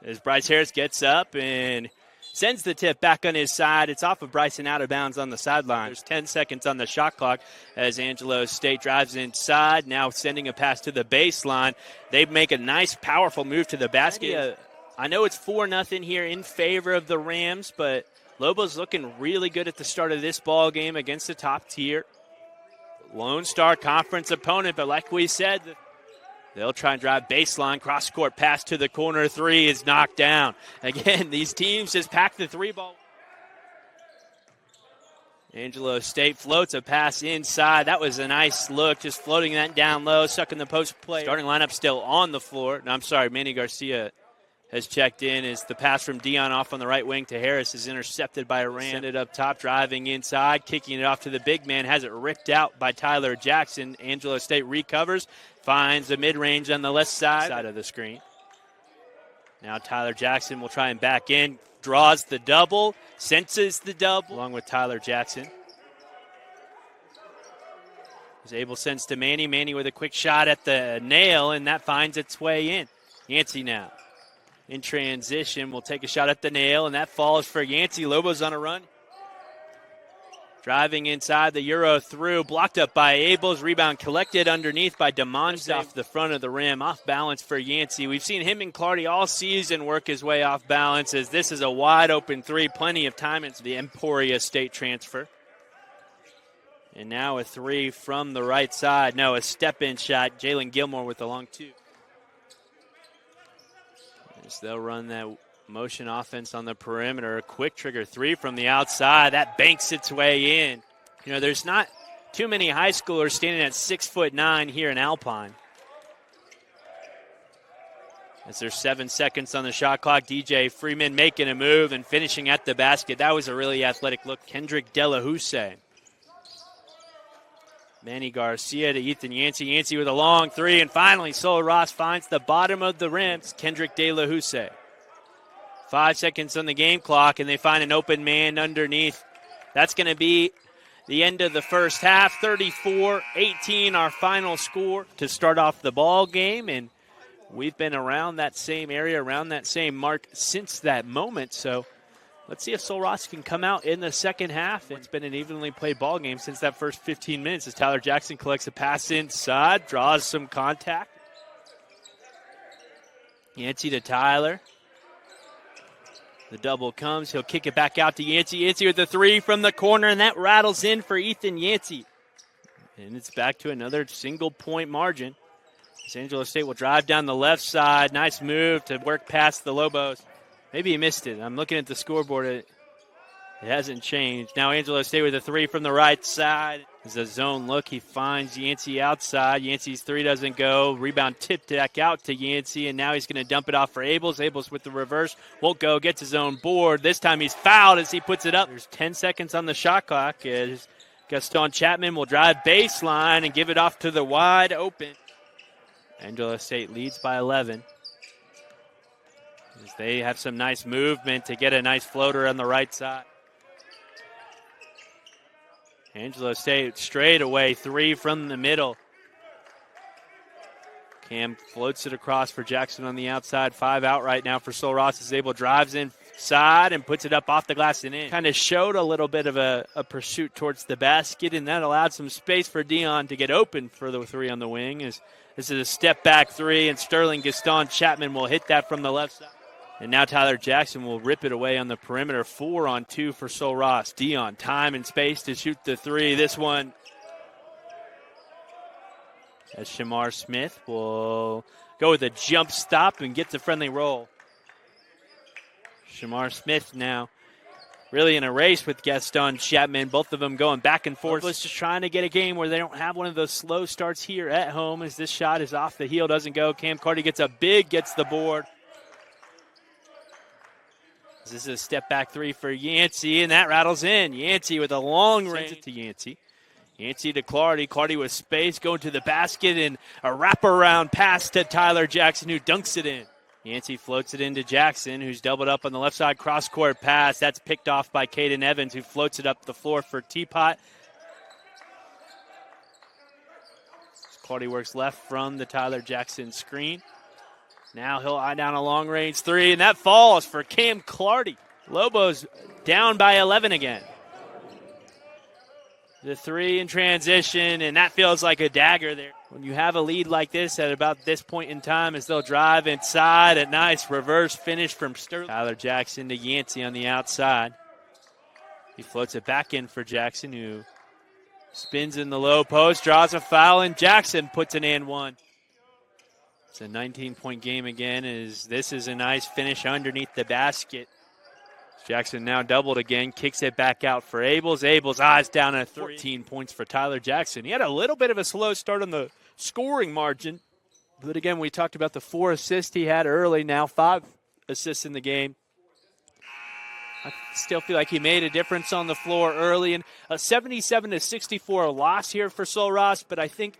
As Bryce Harris gets up and sends the tip back on his side. It's off of Bryson, out of bounds on the sideline. There's 10 seconds on the shot clock as Angelo State drives inside, now sending a pass to the baseline. They make a nice, powerful move to the basket. I know it's 4-0 here in favor of the Rams, but Lobos looking really good at the start of this ball game against the top tier Lone Star Conference opponent. But like we said, they'll try and drive baseline, cross-court pass to the corner. Three is knocked down. Again, these teams just pack the three ball. Angelo State floats a pass inside. That was a nice look, just floating that down low, sucking the post play. Starting lineup still on the floor. No, I'm sorry, Manny Garcia has checked in as the pass from Dion off on the right wing to Harris is intercepted by a Ram. It up top, driving inside, kicking it off to the big man, has it ripped out by Tyler Jackson. Angelo State recovers, finds the mid-range on the left side of the screen. Now Tyler Jackson will try and back in, draws the double, senses the double, along with Tyler Jackson. Is able sends to Manny. Manny with a quick shot at the nail, and that finds its way in. Yancey now in transition will take a shot at the nail, and that falls for Yancey. Lobos on a run. Driving inside the Euro through, blocked up by Abels. Rebound collected underneath by DeMonte off the front of the rim. Off balance for Yancey. We've seen him and Clardy all season work his way off balance as this is a wide open three. Plenty of time. It's the Emporia State transfer. And now a three from the right side. No, a step-in shot. Jalen Gilmore with the long two. As they'll run that motion offense on the perimeter. A quick trigger three from the outside. That banks its way in. You know, there's not too many high schoolers standing at 6'9" here in Alpine. As there's 7 seconds on the shot clock, DJ Freeman making a move and finishing at the basket. That was a really athletic look. Kendrick Delahousse. Manny Garcia to Ethan Yancey. Yancey with a long three, and finally Sol Ross finds the bottom of the rim. It's Kendrick Delahousse. 5 seconds on the game clock, and they find an open man underneath. That's going to be the end of the first half. 34-18, our final score to start off the ball game, and we've been around that same area, around that same mark since that moment. So let's see if Sol Ross can come out in the second half. It's been an evenly played ball game since that first 15 minutes as Tyler Jackson collects a pass inside, draws some contact. Yancey to Tyler. The double comes. He'll kick it back out to Yancey. Yancey with the three from the corner, and that rattles in for Ethan Yancey. And it's back to another single-point margin. Angelo State will drive down the left side. Nice move to work past the Lobos. Maybe he missed it. I'm looking at the scoreboard. It hasn't changed. Now Angelo State with a three from the right side. It's a zone look. He finds Yancey outside. Yancey's three doesn't go. Rebound tipped back out to Yancey, and now he's going to dump it off for Abels. Abels with the reverse. Won't go. Gets his own board. This time he's fouled as he puts it up. There's 10 seconds on the shot clock as Gaston Chapman will drive baseline and give it off to the wide open. Angelo State leads by 11. As they have some nice movement to get a nice floater on the right side. Angelo State straight away, three from the middle. Cam floats it across for Jackson on the outside. 5 out right now for Sol Ross. Is able, drives inside and puts it up off the glass and in. Kind of showed a little bit of a pursuit towards the basket, and that allowed some space for Dion to get open for the three on the wing. As this is a step back three, and Sterling Gaston Chapman will hit that from the left side. And now Tyler Jackson will rip it away on the perimeter. 4-on-2 for Sol Ross. Dion, time and space to shoot the three. This one, as Shamar Smith will go with a jump stop and get the friendly roll. Shamar Smith now really in a race with Gaston Chapman. Both of them going back and forth. Just trying to get a game where they don't have one of those slow starts here at home as this shot is off the heel, doesn't go. Cam Carty gets gets the board. This is a step-back three for Yancey, and that rattles in. Yancey with a long range. Sends it to Yancey. Yancey to Clardy. Clardy with space, going to the basket, and a wraparound pass to Tyler Jackson, who dunks it in. Yancey floats it into Jackson, who's doubled up on the left side. Cross-court pass. That's picked off by Caden Evans, who floats it up the floor for Teapot. Clardy works left from the Tyler Jackson screen. Now he'll eye down a long-range three, and that falls for Cam Clardy. Lobos down by 11 again. The three in transition, and that feels like a dagger there. When you have a lead like this at about this point in time, as they'll drive inside, a nice reverse finish from Sterling. Tyler Jackson to Yancey on the outside. He floats it back in for Jackson, who spins in the low post, draws a foul, and Jackson puts an and one. It's a 19-point game again, as this is a nice finish underneath the basket. Jackson now doubled again, kicks it back out for Abels. Abels eyes down at 14 points for Tyler Jackson. He had a little bit of a slow start on the scoring margin. But again, we talked about the 4 assists he had early, now 5 assists in the game. I still feel like he made a difference on the floor early. And a 77-64 loss here for Sul Ross, but I think